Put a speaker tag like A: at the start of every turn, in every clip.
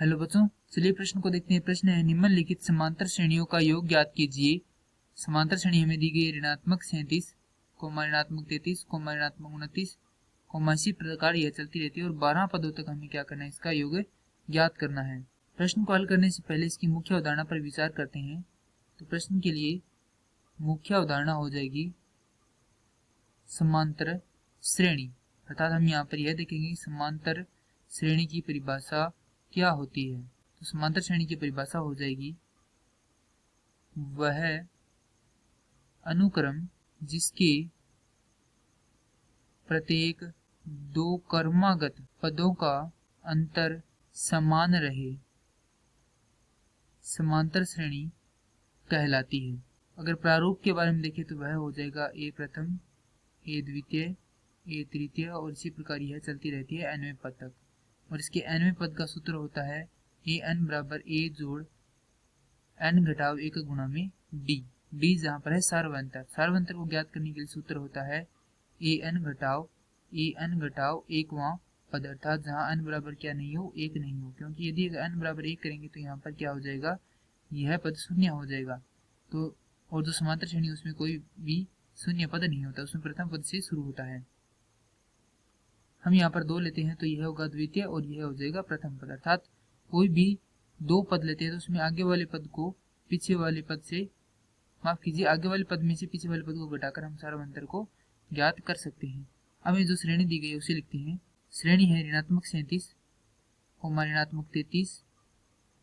A: Hello बच्चों, चलिए प्रश्न को देखते हैं। प्रश्न है निम्नलिखित समांतर श्रेणियों का योग ज्ञात कीजिए। समांतर श्रेणी हमें दी गई ऋणात्मक 37, ऋणात्मक 33, ऋणात्मक 29, इसी प्रकार यह चलती रहती है और 12 पदों तक हमें क्या करना है, इसका योग ज्ञात करना है। प्रश्न को हल करने से पहले इसकी मुख्य अवधारणा पर विचार करते हैं। तो प्रश्न के लिए मुख्य अवधारणा हो जाएगी समांतर श्रेणी, अर्थात हम यहाँ पर यह देखेंगे समांतर श्रेणी की परिभाषा क्या होती है। तो समांतर श्रेणी की परिभाषा हो जाएगी वह अनुक्रम जिसके प्रत्येक दो क्रमागत पदों का अंतर समान रहे, समांतर श्रेणी कहलाती है। अगर प्रारूप के बारे में देखें तो वह हो जाएगा ए प्रथम, ए द्वितीय, ए तृतीय और इसी प्रकार यह चलती रहती है nवें पद तक। और इसके nवें पद का सूत्र होता है ए एन बराबर ए जोड़ एन घटाव 1 गुणा में डी। डी जहाँ पर है सार्वंतर, सार्वंतर को ज्ञात करने के लिए सूत्र होता है ए एन घटाव 1वां पद, अर्थात जहाँ n बराबर क्या नहीं हो, 1 नहीं हो, क्योंकि यदि n बराबर 1 करेंगे तो यहाँ पर क्या हो जाएगा, यह पद शून्य हो जाएगा। तो और जो समांतर श्रेणी उसमें कोई भी शून्य पद नहीं होता, उसमें प्रथम पद से शुरू होता है। हम यहाँ पर 2 लेते हैं तो यह होगा द्वितीय और यह हो जाएगा प्रथम पद, अर्थात कोई भी 2 पद लेते हैं तो उसमें आगे वाले पद को पीछे वाले पद से, माफ कीजिए, आगे वाले पद में से पीछे वाले पद को घटाकर हम सार्वंतर को ज्ञात कर सकते हैं। अब जो श्रेणी दी गई है उसे लिखते हैं। श्रेणी है ऋणात्मक 37, ऋणात्मक 33,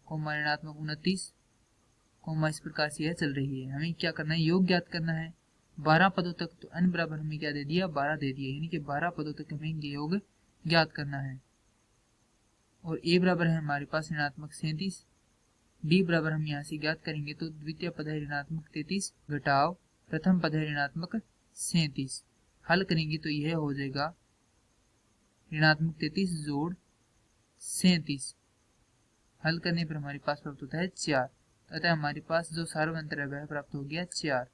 A: ऋणात्मक 29, इस प्रकार से यह चल रही है। हमें क्या करना है, योग ज्ञात करना है 12 पदों तक। तो n बराबर हमें क्या दे दिया, 12 दे दिया, यानी कि 12 पदों तक हमें योग ज्ञात करना है। और a बराबर है हमारे पास ऋणात्मक 37, d बराबर हम यहाँ से ज्ञात करेंगे तो द्वितीय पद है ऋणात्मक 33 घटाव प्रथम पद है ऋणात्मक 37। हल करेंगे तो यह हो जाएगा ऋणात्मक 33 जोड़ 37। हल करने पर हमारे पास प्राप्त होता है 4, अतः हमारे पास जो सार्वंतर है वह प्राप्त हो गया 4।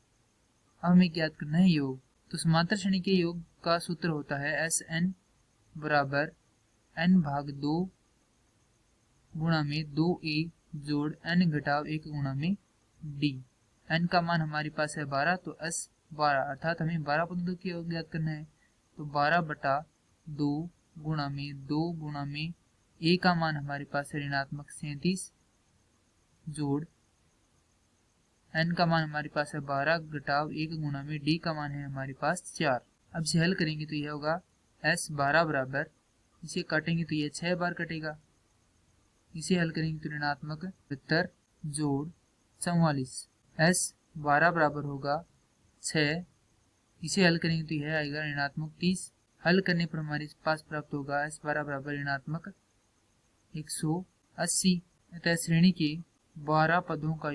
A: अब हमें ज्ञात करना है योग। तो समांतर श्रेणी के योग का सूत्र होता है एस एन बराबर n भाग 2 गुणा में 2a जोड़ n घटाव 1 गुणा में d। n का मान हमारे पास है 12, तो s 12, अर्थात हमें 12 पदों के योग ज्ञात करना है। तो 12/2 गुणा में 2 गुणा में a का मान हमारे पास है ऋणात्मक 37 जोड़ n का मान हमारे पास है 12 घटाव 1 गुणा में d का मान है हमारे पास 4। अब इसे हल करेंगे तो यह होगा s 12 बराबर, इसे काटेंगे तो यह 6 बार कटेगा, इसे हल करेंगे तो ऋणात्मक 72 जोड़ 44। s 12 बराबर होगा 6, इसे हल करेंगे तो यह आएगा ऋणात्मक 30। हल करने पर हमारे पास प्राप्त होगा s 12 बराबर ऋणात्मक 180। अतः श्रेणी के 12 पदों का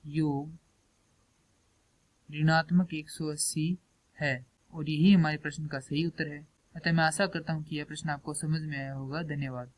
A: योग ऋणात्मक 180 है और यही हमारे प्रश्न का सही उत्तर है। अतः मैं आशा करता हूँ कि यह प्रश्न आपको समझ में आया होगा। धन्यवाद।